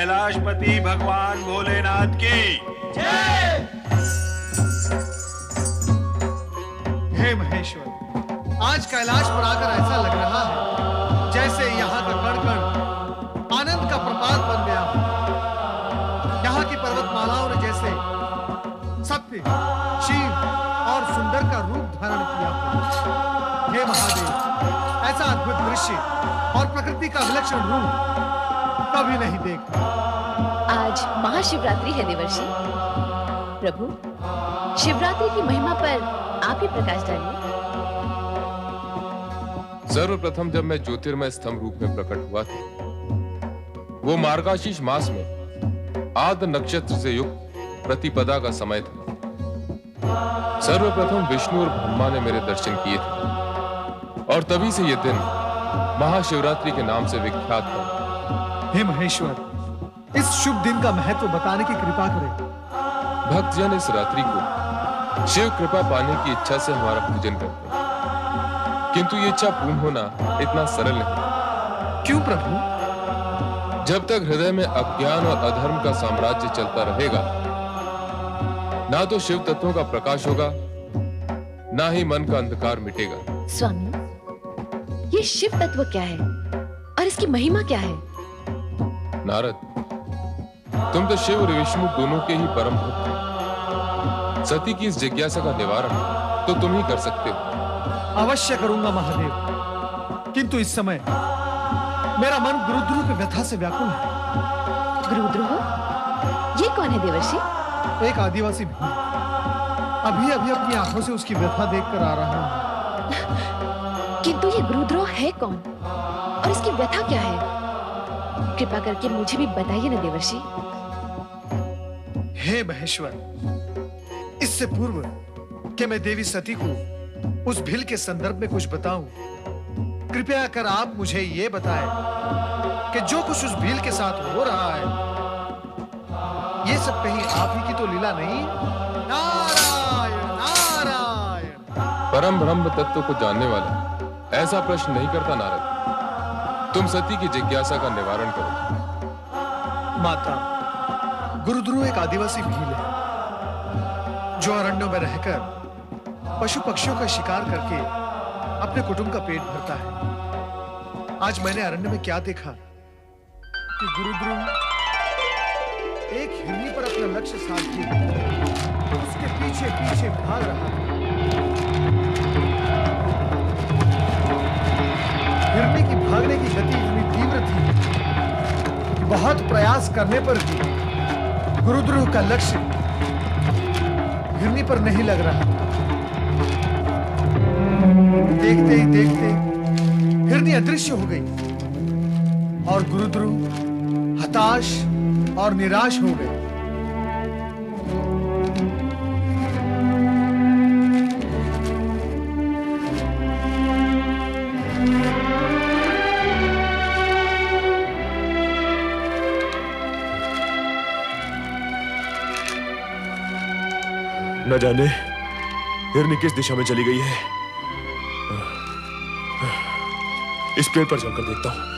कैलाशपति भगवान भोलेनाथ की जय। हे महेश्वर, आज कैलाश पर आकर ऐसा लग रहा है जैसे यहाँ का कण कण आनंद का प्रपात बन गया हो। यहाँ की पर्वतमालाओं ने जैसे सत्य, शिव और सुंदर का रूप धारण किया हो। हे महादेव, ऐसा अद्भुत दृश्य और प्रकृति का विलक्षण रूप कभी नहीं देखा। आज महाशिवरात्रि है देवर्षि। प्रभु, शिवरात्रि की महिमा पर आप ही प्रकाश डालिए। सर्वप्रथम जब मैं ज्योतिर्मय स्तंभ रूप में प्रकट हुआ था, वो मार्गशीर्ष मास में आद्र नक्षत्र से युक्त प्रतिपदा का समय था। सर्वप्रथम विष्णु और ब्रह्मा ने मेरे दर्शन किए थे और तभी से यह दिन महाशिवरात्रि के नाम से विख्यात है। हे महेश्वर, इस शुभ दिन का महत्व बताने की कृपा करें। भक्तजन इस रात्रि को शिव कृपा पाने की इच्छा से हमारा पूजन करते हैं, किंतु ये इच्छा पूर्ण होना इतना सरल नहीं। क्यों प्रभु? जब तक हृदय में अज्ञान और अधर्म का साम्राज्य चलता रहेगा, ना तो शिव तत्वों का प्रकाश होगा, ना ही मन का अंधकार मिटेगा। स्वामी, ये शिव तत्व क्या है और इसकी महिमा क्या है? नारद, तुम तो शिव और विष्णु दोनों के ही परम भक्त हो। सती की इस जिज्ञासा का निवारण तो तुम ही कर सकते हो। अवश्य करूंगा महादेव, किंतु इस समय मेरा मन गुरुद्रोह की व्यथा से व्याकुल है। गुरुद्रोह? ये कौन है देवर्षि? एक आदिवासी भील। अभी अभी अपनी आंखों से उसकी व्यथा देखकर आ रहा हूं। किंतु ये गुरुद्रोह है कौन और इसकी व्यथा क्या है? कृपा करके मुझे भी बताइए ना देवर्षि। हे महेश्वर, इससे पूर्व कि मैं देवी सती को उस भील के संदर्भ में कुछ बताऊं, कृपया कर आप मुझे ये बताएं कि जो कुछ उस भील के साथ हो रहा है, ये सब कहीं आप ही की तो लीला नहीं? नारायण नारायण। परम ब्रह्म तत्व को जानने वाला ऐसा प्रश्न नहीं करता नारद। तुम सती की जिज्ञासा का निवारण करो। माता, गुरुद्रोह एक आदिवासी भील है जो अरण्यों में रहकर पशु पक्षियों का शिकार करके अपने कुटुंब का पेट भरता है। आज मैंने अरण्य में क्या देखा कि गुरुद्रोह एक हिरनी पर अपना लक्ष्य साध उसके पीछे पीछे भाग रहा है। हिरनी की भागने की गति इतनी तीव्र थी कि बहुत प्रयास करने पर भी गुरुद्रोह का लक्ष्य हिरनी पर नहीं लग रहा। देखते ही देखते हिरनी अदृश्य हो गई और गुरुद्रोह हताश और निराश हो गए। न जाने हिरनी किस दिशा में चली गई है। इस पेड़ पर चलकर देखता हूं।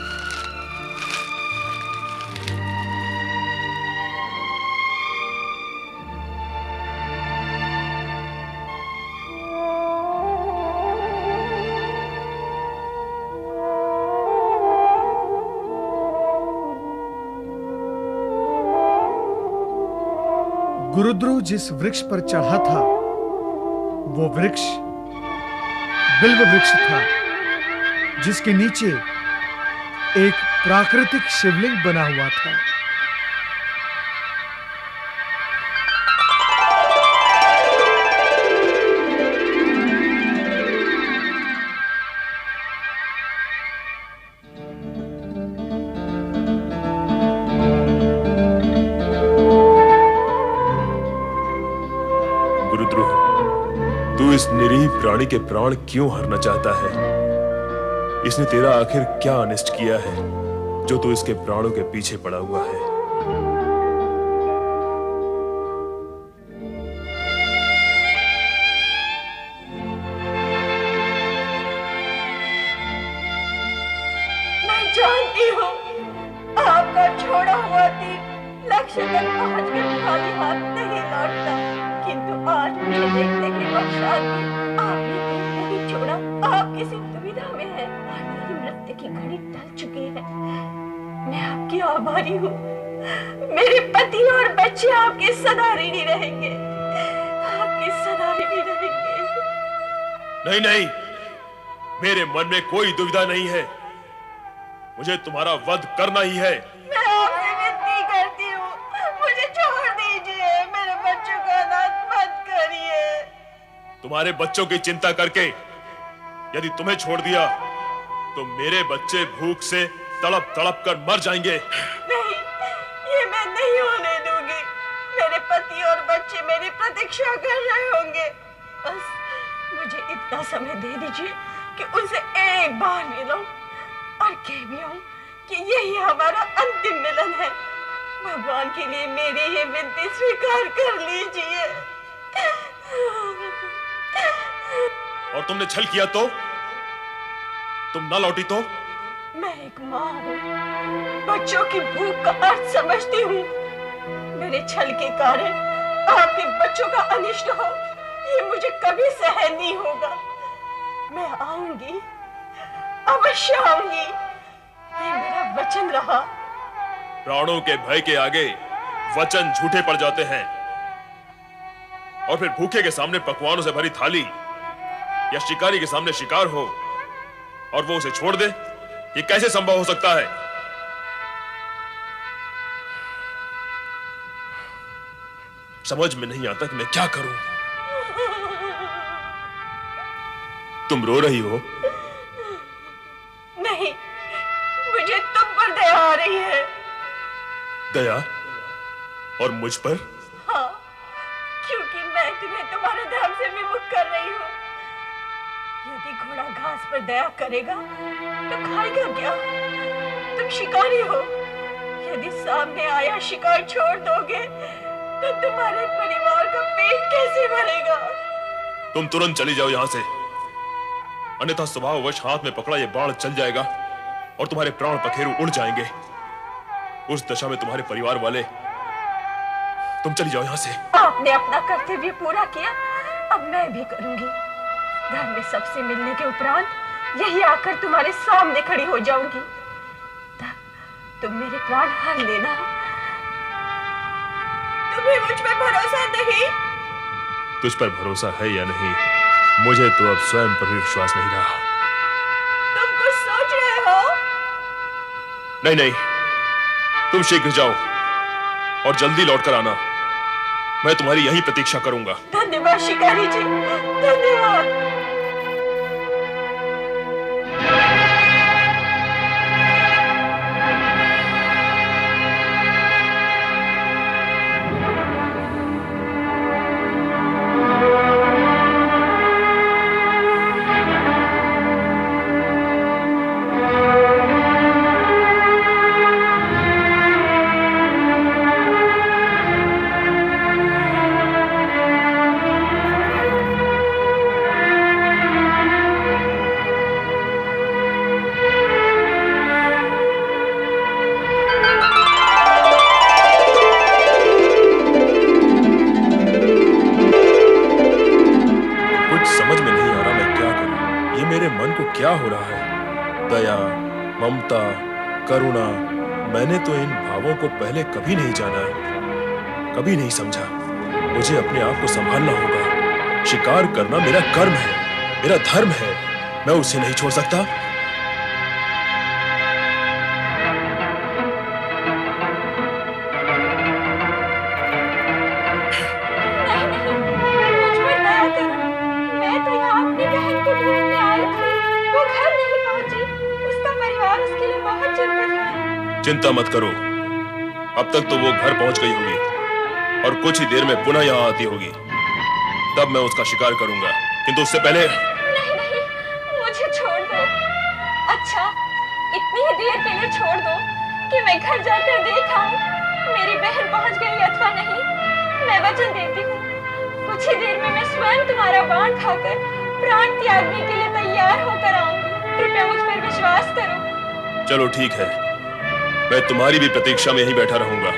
गुरुद्रोह जिस वृक्ष पर चढ़ा था, वो वृक्ष बिल्व वृक्ष था, जिसके नीचे एक प्राकृतिक शिवलिंग बना हुआ था। इस निरीह प्राणी के प्राण क्यों हरना चाहता है? इसने तेरा आखिर क्या अनिष्ट किया है जो तू इसके प्राणों के पीछे पड़ा हुआ है? मैं जानती हूँ आपका छोड़ा हुआ तीर तक पहुंचकर खाली हाथ नहीं लौटता, किंतु आज मुझे देखने के पश्चात भी आपने दिल नहीं छोड़ा। आप किसी दुविधा में हैं और मेरी मृत्यु की घड़ी टल चुकी है। मैं आपकी आभारी हूँ। मेरे पति और बच्चे आपके सदा ऋणी रहेंगे, आपके सदा ऋणी रहेंगे। नहीं नहीं, मेरे मन में कोई दुविधा नहीं है। मुझे तुम्हारा वध करना ही है। मैं आपसे विनती करती हूँ, मुझे छोड़ दीजिए, मेरे बच्चों का अनाथ मत करिए। तुम्हारे बच्चों की चिंता करके यदि तुम्हें छोड़ दिया तो मेरे बच्चे भूख से तड़प तड़प कर मर जाएंगे। नहीं, ये मैं नहीं होने दूंगी। मेरे पति और बच्चे मेरी प्रतीक्षा कर रहे होंगे। बस मुझे इतना समय दे दीजिए कि उनसे एक बार मिलूं और कह भी आऊं कि यही हमारा अंतिम मिलन है। भगवान के लिए मेरी ये विनती स्वीकार कर लीजिए। और तुमने छल किया तो? तुम न लौटी तो? मैं एक माँ हूँ, बच्चों की भूख का अर्थ समझती हूँ। मेरे छल के कारण आपके बच्चों का अनिष्ट हो, ये मुझे कभी सहन नहीं होगा। मैं आऊंगी, अवश्य आऊंगी, ये मेरा वचन रहा। प्राणों के भय के आगे वचन झूठे पड़ जाते हैं। और फिर भूखे के सामने पकवानों से भरी थाली या शिकारी के सामने शिकार हो और वो उसे छोड़ दे, ये कैसे संभव हो सकता है? समझ में नहीं आता कि मैं क्या करूं। तुम रो रही हो? नहीं, मुझे तुम पर दया आ रही है। दया? और मुझ पर? हाँ, क्योंकि मैं तुम्हें तुम्हारे धर्म से विमुख कर रही हूँ। यदि घोड़ा घास पर दया करेगा तो खाएगा क्या? तुम शिकारी हो, यदि सामने आया शिकार छोड़ दोगे तो तुम्हारे परिवार का पेट कैसे भरेगा? तुम तुरंत चली जाओ यहां से, अन्यथा स्वभाववश हाथ में पकड़ा ये बाण चल जाएगा और तुम्हारे प्राण पखेरु उड़ जाएंगे। उस दशा में तुम्हारे परिवार वाले, तुम चली जाओ यहां से। आपने अपना कर्तव्य पूरा किया, अब मैं भी करूंगी। घर में सबसे मिलने के उपरांत यही आकर तुम्हारे सामने खड़ी हो जाऊंगी। तब तुम मेरे प्राण हर लेना। तुम्हें मुझ पर भरोसा नहीं? तुझ पर भरोसा है या नहीं, मुझे तो अब स्वयं पर भी विश्वास नहीं रहा। तुम कुछ सोच रहे हो? नहीं नहीं, तुम शीघ्र जाओ और जल्दी लौटकर आना। मैं तुम्हारी यहीं प्रतीक्षा करूंगा। धन्यवाद शिकारी जी, धन्यवाद। क्या हो रहा है? दया, ममता, करुणा, मैंने तो इन भावों को पहले कभी नहीं जाना, कभी नहीं समझा। मुझे अपने आप को संभालना होगा। शिकार करना मेरा कर्म है, मेरा धर्म है, मैं उसे नहीं छोड़ सकता। चिंता मत करो, अब तक तो वो घर पहुंच गई होगी और कुछ ही देर में पुनः यहाँ आती होगी, तब मैं उसका शिकार करूंगा। किंतु उससे पहले नहीं नहीं, मुझे छोड़ दो। अच्छा, इतनी ही देर के लिए छोड़ दो कि मैं घर जाकर देख आऊं मेरी बहन पहुंच गई अथवा नहीं। मैं वचन देती हूँ, कुछ ही देर में मैं स्वयं तुम्हारा बाण खाकर प्राण त्यागने के लिए तैयार होकर आऊंगी। कृपया मुझ पर विश्वास करो। चलो ठीक है, मैं तुम्हारी भी प्रतीक्षा में यहीं बैठा रहूंगा।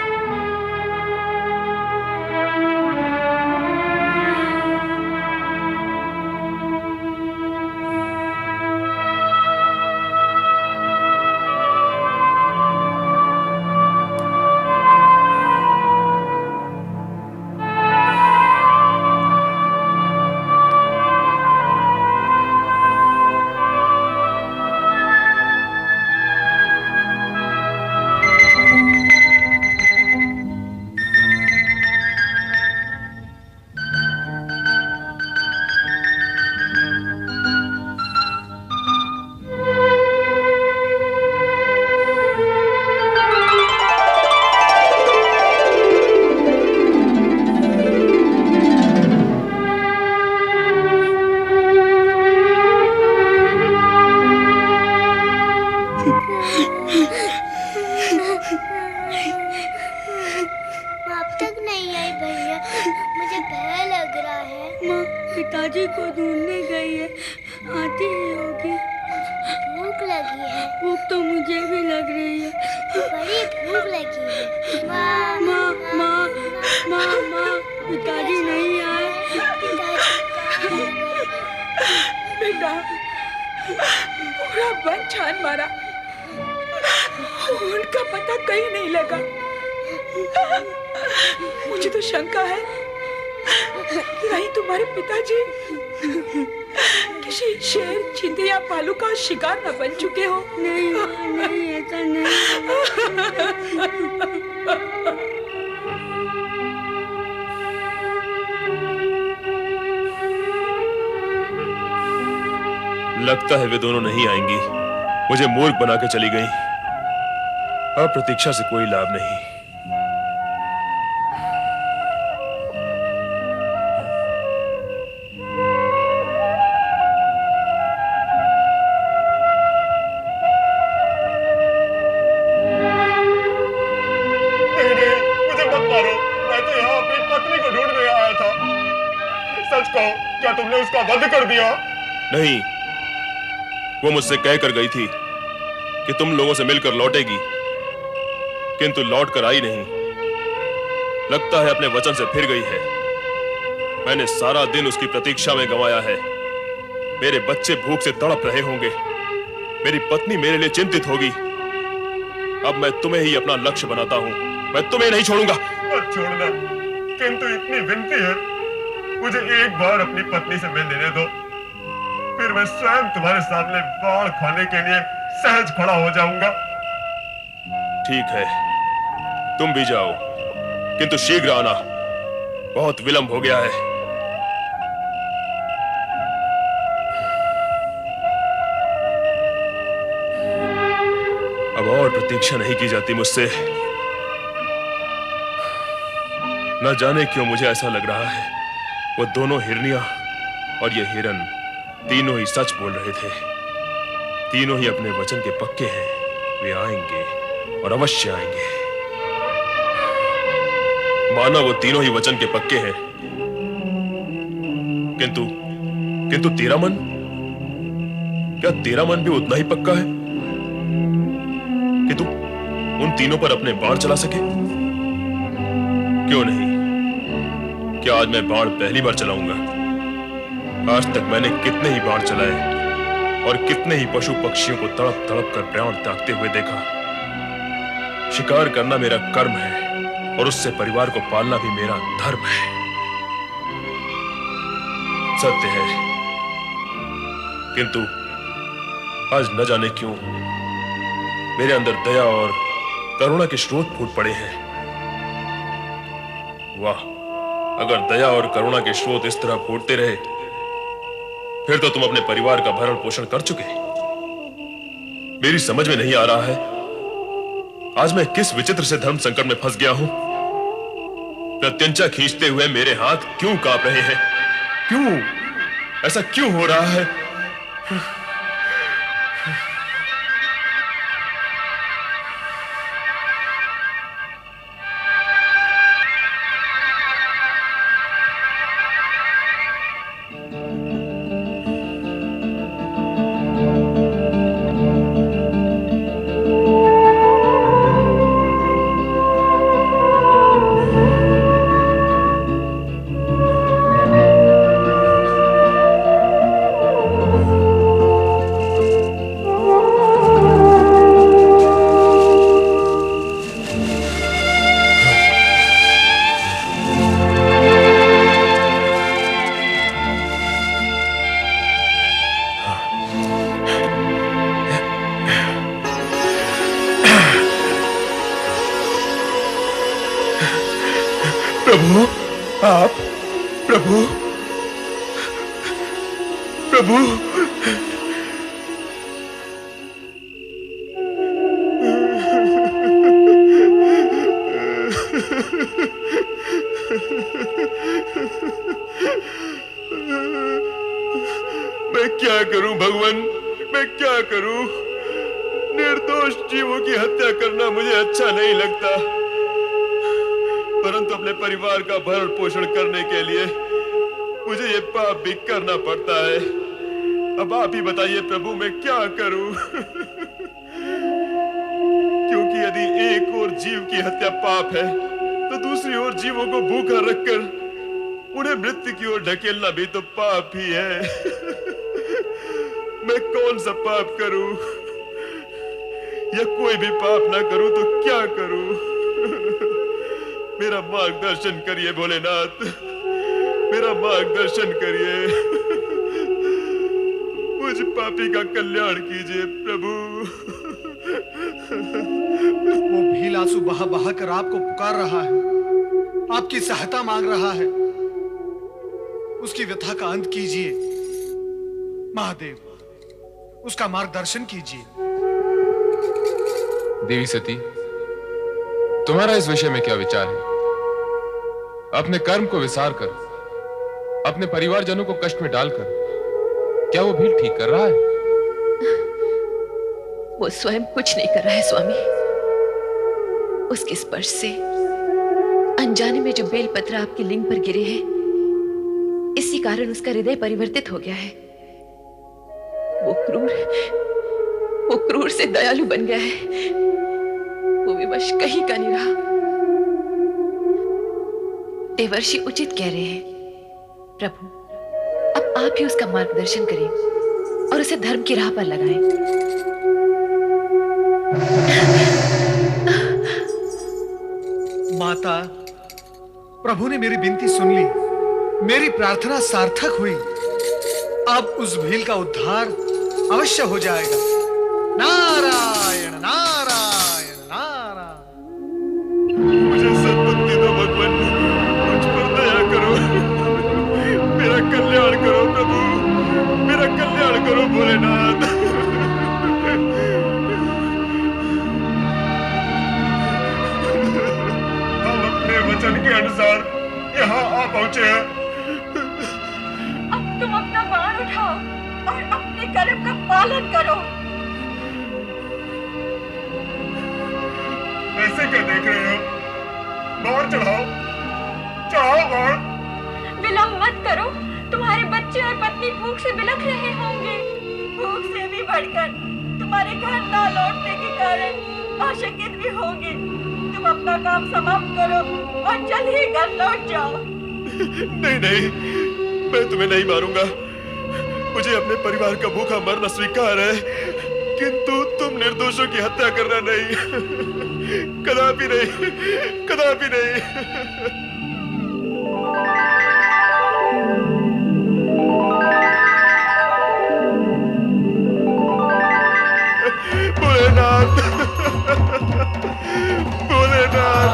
अब तक नहीं आई भैया, मुझे भय लग रहा है। माँ पिताजी को ढूंढने गई है, आती ही होगी। भूख लगी है। भूख तो मुझे भी लग रही है। बड़ी भूख लगी है। माँ माँ माँ माँ माँ पिताजी नहीं आए। बेटा पूरा वन छान मारा, उनका पता कहीं नहीं लगा। मुझे तो शंका है कि कहीं तुम्हारे पिताजी किसी शेर, चीते या भालू का शिकार न बन चुके हो। नहीं नहीं, ऐसा नहीं। लगता है वे दोनों नहीं आएंगी। मुझे मूर्ख बना के चली गई। अब प्रतीक्षा से कोई लाभ नहीं। मुझे मत मारो, मैं तो यहाँ अपनी पत्नी को ढूंढने आया था। सच कहो, क्या तुमने उसका वध कर दिया? नहीं, वो मुझसे कह कर गई थी कि तुम लोगों से मिलकर लौटेगी, किंतु लौट कर आई नहीं। लगता है अपने वचन से फिर गई है। मैंने सारा दिन उसकी प्रतीक्षा में गंवाया है। मेरे बच्चे भूख से तड़प रहे होंगे, मेरी पत्नी मेरे लिए चिंतित होगी। अब मैं तुम्हें ही अपना लक्ष्य बनाता हूं। मैं तुम्हें नहीं छोड़ूंगा। मत छोड़ना, किंतु इतनी विनती है, मुझे एक बार अपनी पत्नी से मिल लेने दो, फिर मैं स्वयं तुम्हारे सामने बाढ़ खाने के लिए सहज खड़ा हो जाऊंगा। ठीक है, तुम भी जाओ, किंतु शीघ्र आना, बहुत विलंब हो गया है। अब और प्रतीक्षा नहीं की जाती मुझसे। न जाने क्यों मुझे ऐसा लग रहा है वो दोनों हिरनियां और ये हिरन तीनों ही सच बोल रहे थे। तीनों ही अपने वचन के पक्के हैं। वे आएंगे और अवश्य आएंगे। माना वो तीनों ही वचन के पक्के हैं, किंतु तेरा मन, क्या तेरा मन भी उतना ही पक्का है कि तू उन तीनों पर अपने बाण चला सके? क्यों नहीं? क्या आज मैं बाण पहली बार चलाऊंगा? आज तक मैंने कितने ही बाण चलाए और कितने ही पशु पक्षियों को तड़प तड़प कर प्राण त्यागते हुए देखा। शिकार करना मेरा कर्म है और उससे परिवार को पालना भी मेरा धर्म है। सत्य है, किंतु आज न जाने क्यों मेरे अंदर दया और करुणा के स्रोत फूट पड़े हैं। वाह, अगर दया और करुणा के स्रोत इस तरह फूटते रहे, फिर तो तुम अपने परिवार का भरण पोषण कर चुके। मेरी समझ में नहीं आ रहा है आज मैं किस विचित्र से धर्म संकट में फंस गया हूं। प्रत्यंचा खींचते हुए मेरे हाथ क्यों कांप रहे हैं? क्यों ऐसा क्यों हो रहा है? प्रभु, आप प्रभु प्रभु मैं क्या करूं भगवान, मैं क्या करूं? निर्दोष जीवों की हत्या करना मुझे अच्छा नहीं लगता, परंतु अपने परिवार का भरण पोषण करने के लिए मुझे ये पाप भी करना पड़ता है। अब आप ही बताइए प्रभु, मैं क्या करूं? क्योंकि यदि एक और जीव की हत्या पाप है, तो दूसरी ओर जीवों को भूखा रखकर उन्हें मृत्यु की ओर ढकेलना भी तो पाप ही है। मैं कौन सा पाप करूं, या कोई भी पाप ना करूं तो क्या करूं? मेरा मार्गदर्शन करिए भोलेनाथ, मेरा मार्गदर्शन करिए। मुझ पापी का कल्याण कीजिए प्रभु। वो भील आंसू बहा बहा कर आपको पुकार रहा है, आपकी सहायता मांग रहा है। उसकी व्यथा का अंत कीजिए महादेव, उसका मार्गदर्शन कीजिए। देवी सती, तुम्हारा इस विषय में क्या विचार है? अपने कर्म को विसार कर, अपने परिवारजनों को कष्ट में डालकर, क्या वो भील ठीक कर रहा है? वो स्वयं कुछ नहीं कर रहा है स्वामी। उसके स्पर्श से अनजाने में जो बेलपत्र आपके लिंग पर गिरे हैं, इसी कारण उसका हृदय परिवर्तित हो गया है। वो क्रूर से दयालु बन गया है। वो विवश कहीं का नहीं रहा। देवर्षि उचित कह रहे हैं प्रभु, अब आप ही उसका मार्गदर्शन करें और उसे धर्म की राह पर लगाएं। माता, प्रभु ने मेरी विनती सुन ली, मेरी प्रार्थना सार्थक हुई। अब उस भील का उद्धार अवश्य हो जाएगा। नारायण नारायण नारायण। मुझे सद्बुद्धि दो भगवान, मुझ पर दया करो, मेरा कल्याण करो प्रभु, मेरा कल्याण करो भोलेनाथ। हम अपने वचन के अनुसार यहाँ आ पहुंचे हैं। अब तुम अपना बाण उठाओ और अपने कर्म का पालन करो। ऐसे क्या देख रहे हो? बाण चढ़ाओ, चढ़ाओ बाण। विलंब मत करो, तुम्हारे बच्चे और पत्नी भूख से बिलख रहे होंगे। भूख से भी बढ़कर तुम्हारे घर ना लौटने के कारण आशंकित भी होंगे। तुम अपना काम समाप्त करो और जल्द ही घर लौट जाओ। नहीं नहीं, मैं तुम्हें नहीं मारूंगा। मुझे अपने परिवार का भूखा मरना स्वीकार है, किंतु तुम निर्दोषों की हत्या करना नहीं। कदापि नहीं, कदापि नहीं। भोलेनाथ, भोलेनाथ।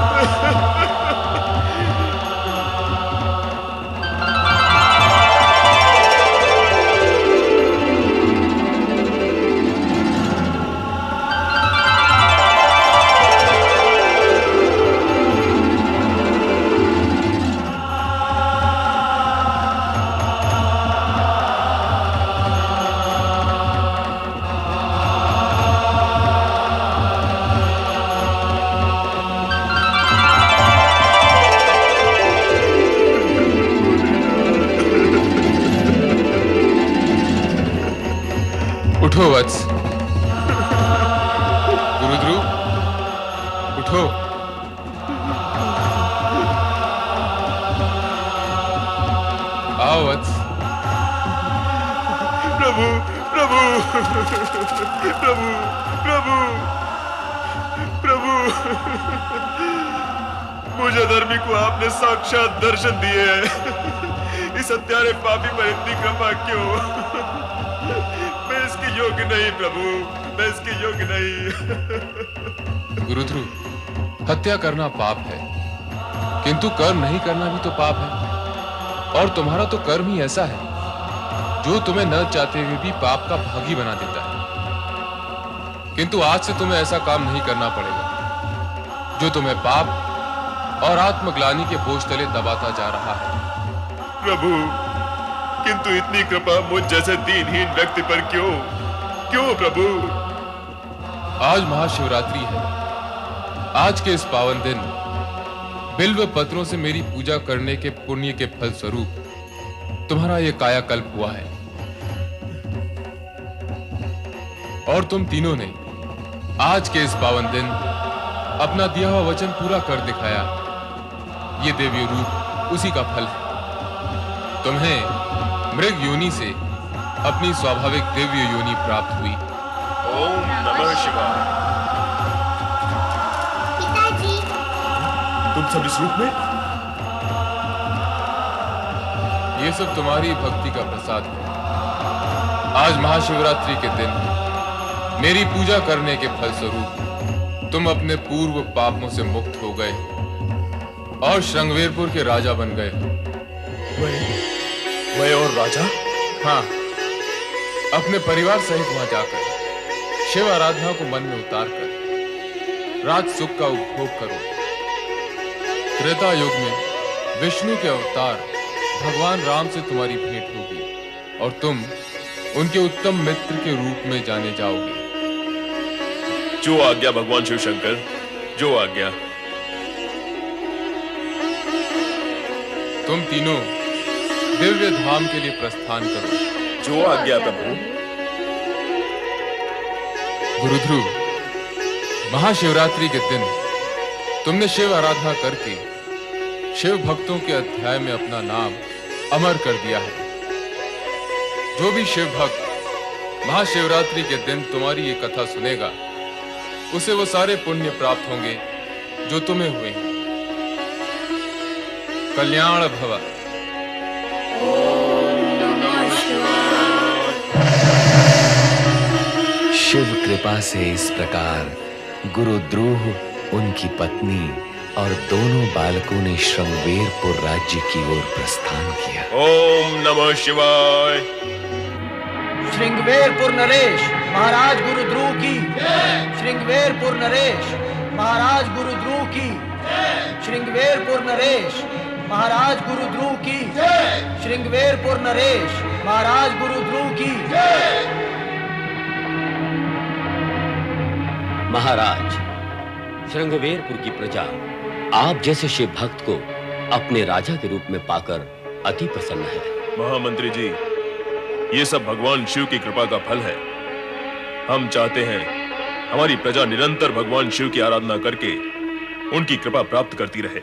उठो वत्स। गुरुद्रुव, उठो। आओ वत्स। प्रभु प्रभु प्रभु प्रभु प्रभु, मुझ अधर्मी को आपने साक्षात दर्शन दिए हैं। इस हत्यारे पापी पर इतनी कृपा क्यों? मैं इसके योग्य नहीं प्रभु, मैं इसके योग्य नहीं। गुरुध्रुव, हत्या करना पाप है, किंतु कर्म नहीं करना भी तो पाप है। और तुम्हारा तो कर्म ही ऐसा है जो तुम्हें न चाहते हुए भी पाप का भागी बना देता है। किंतु आज से तुम्हें ऐसा काम नहीं करना पड़ेगा जो तुम्हें पाप और आत्मग्लानि के बोझ तले दबाता जा रहा है। प्रभु, किंतु इतनी कृपा मुझ जैसे दीनहीन व्यक्ति पर क्यों? क्यों प्रभु? आज महाशिवरात्रि है। आज के इस पावन दिन बिल्व पत्रों से मेरी पूजा करने के पुण्य के फल स्वरूप तुम्हारा यह कायाकल्प हुआ है और तुम तीनों ने आज के इस पावन दिन अपना दिया हुआ वचन पूरा कर दिखाया। ये देवी रूप उसी का फल है। तुम्हें मृग योनि से अपनी स्वाभाविक दिव्य योनि प्राप्त हुई। ओम नमः शिवाय। पिताजी, तुम सब इस रूप में? ये सब तुम्हारी भक्ति का प्रसाद है। आज महाशिवरात्रि के दिन मेरी पूजा करने के फल स्वरूप तुम अपने पूर्व पापों से मुक्त हो गए और श्रृंगवेरपुर के राजा बन गए। मैं और राजा? हाँ, अपने परिवार सहित वहां जाकर शिव आराधना को मन में उतार कर राज सुख का उपभोग करो। त्रेता युग में विष्णु के अवतार भगवान राम से तुम्हारी भेंट होगी और तुम उनके उत्तम मित्र के रूप में जाने जाओगे। जो आज्ञा भगवान शिव शंकर, जो आज्ञा। तुम तीनों दिव्य धाम के लिए प्रस्थान करो। जो आज्ञा प्रभु। गुरुध्रुव, महाशिवरात्रि के दिन तुमने शिव आराधना करके शिव भक्तों के अध्याय में अपना नाम अमर कर दिया है। जो भी शिव भक्त महाशिवरात्रि के दिन तुम्हारी ये कथा सुनेगा उसे वो सारे पुण्य प्राप्त होंगे जो तुम्हें हुए हैं। कल्याण भव। शिव कृपा से इस प्रकार गुरुद्रोह, उनकी पत्नी और दोनों बालकों ने श्रृंगवेरपुर राज्य की ओर प्रस्थान किया। ओम नमः शिवाय। श्रृंगवेरपुर नरेश महाराज गुरुद्रोह की। श्रृंगवेरपुर नरेश महाराज गुरुद्रोह की। श्रृंगवेरपुर नरेश महाराज गुरुद्रोह की। श्रृंगवेरपुर नरेश महाराज गुरुद्रोह की। महाराज, श्रृंगवेरपुर की प्रजा आप जैसे शिव भक्त को अपने राजा के रूप में पाकर अति प्रसन्न है। महामंत्री जी, ये सब भगवान शिव की कृपा का फल है। हम चाहते हैं हमारी प्रजा निरंतर भगवान शिव की आराधना करके उनकी कृपा प्राप्त करती रहे,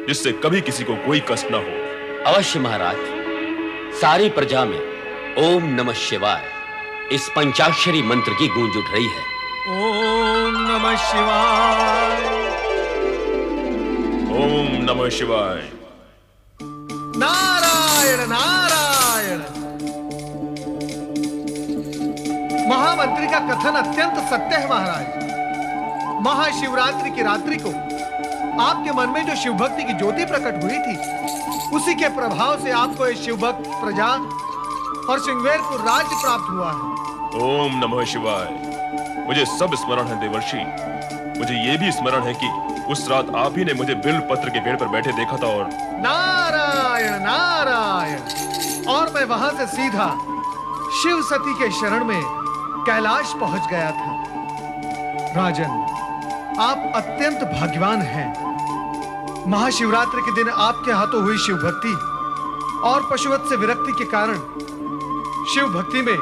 जिससे कभी किसी को कोई कष्ट न हो। अवश्य महाराज। सारी प्रजा में ओम नमः शिवाय इस पंचाक्षरी मंत्र की गूंज उठ रही है। ओम नमः शिवाय। ओम नमः शिवाय। नारायण नारायण। महामंत्री का कथन अत्यंत सत्य है महाराज। महाशिवरात्रि की रात्रि को आपके मन में जो शिवभक्ति की ज्योति प्रकट हुई थी, उसी के प्रभाव से आपको ये शिवभक्त प्रजा और श्रृंगवेरपुर राज्य प्राप्त हुआ है। ओम नमः शिवाय। मुझे सब स्मरण है देवर्षि। मुझे ये भी स्मरण है कि उस रात आप ही ने मुझे बिल्व पत्र के पेड़ पर बैठे देखा था। और नारायण नारायण। और मैं वहां से सीधा शिव सती के शरण में कैलाश पहुंच गया था। राजन, आप अत्यंत भाग्यवान हैं। महाशिवरात्रि के दिन आपके हाथों हुई शिव भक्ति और पशुवत से विरक्ति के कारण शिव भक्ति में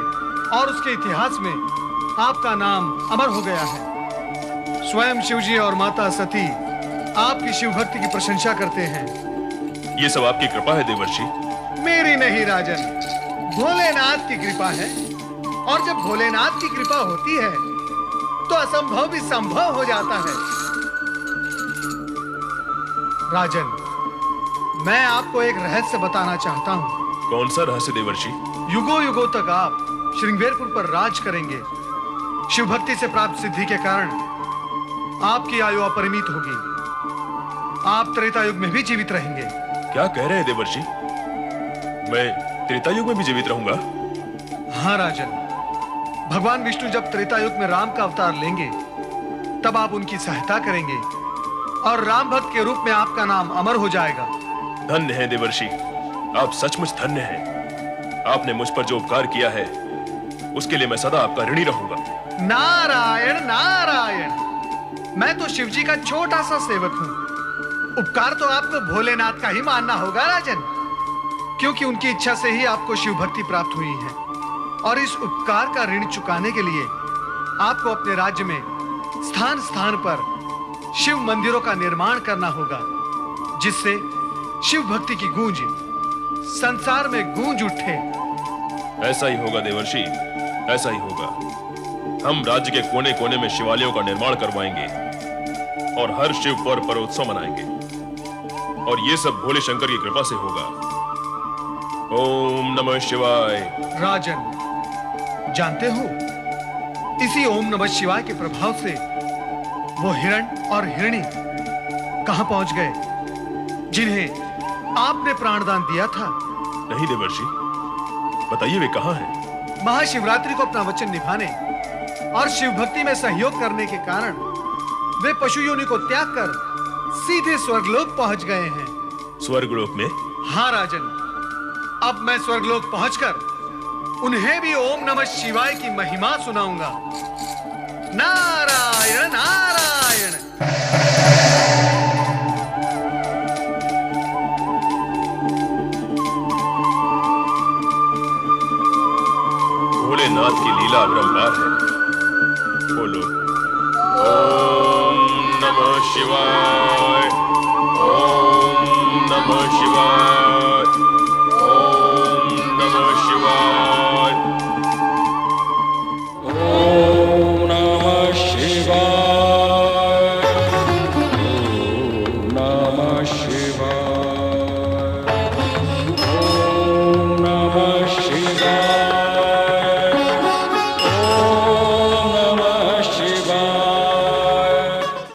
और उसके इतिहास में आपका नाम अमर हो गया है। स्वयं शिवजी और माता सती आपकी शिव भक्ति की प्रशंसा करते हैं। ये सब आपकी कृपा है देवर्षि। मेरी नहीं राजन, भोलेनाथ की कृपा है। और जब भोलेनाथ की कृपा होती है तो असंभव भी संभव हो जाता है। राजन, मैं आपको एक रहस्य बताना चाहता हूं। कौन सा रहस्य देवर्षि? युगों युगों तक आप श्रृंगवेरपुर पर राज करेंगे। शिव भक्ति से प्राप्त सिद्धि के कारण आपकी आयु अपरिमित होगी। आप त्रेता युग में भी जीवित रहेंगे। क्या कह रहे हैं देवर्षि? मैं त्रेता युग में भी जीवित रहूंगा? हाँ राजन, भगवान विष्णु जब त्रेता युग में राम का अवतार लेंगे तब आप उनकी सहायता करेंगे और राम भक्त के रूप में आपका नाम अमर हो जाएगा। धन्य है देवर्षि, आप सचमुच धन्य हैं। आपने मुझ पर जो उपकार किया है उसके लिए मैं सदा आपका ऋणी रहूंगा। नारायण नारायण। मैं तो शिव जी का छोटा सा सेवक हूं। उपकार तो आपको भोलेनाथ का ही मानना होगा राजन, क्योंकि उनकी इच्छा से ही आपको शिव भक्ति प्राप्त हुई है। और इस उपकार का ऋण चुकाने के लिए आपको अपने राज्य में स्थान स्थान पर शिव मंदिरों का निर्माण करना होगा, जिससे शिव भक्ति की गूंज संसार में गूंज उठे। ऐसा ही होगा देवर्षि, ऐसा ही होगा। हम राज्य के कोने कोने में शिवालयों का निर्माण करवाएंगे और हर शिव पर्व पर उत्सव मनाएंगे, और ये सब भोले शंकर की कृपा से होगा। ओम नमः शिवाय। राजन, जानते हो, इसी ओम नमः शिवाय के प्रभाव से वो हिरण और हिरणी कहां पहुंच गए जिन्हें आपने प्राणदान दिया था? नहीं देवर्षि, बताइए वे कहां हैं? महाशिवरात्रि को अपना वचन निभाने और शिव भक्ति में सहयोग करने के कारण वे पशु योनि को त्याग कर सीधे स्वर्गलोक पहुंच गए हैं। स्वर्गलोक में? हाँ राजन, अब मैं स्वर्गलोक पहुंचकर उन्हें भी ओम नमः शिवाय की महिमा सुनाऊंगा। नारायण नारायण। भोलेनाथ की लीला अपरंपार है। बोलो ओम नमः शिवाय, ओम नमः शिवाय।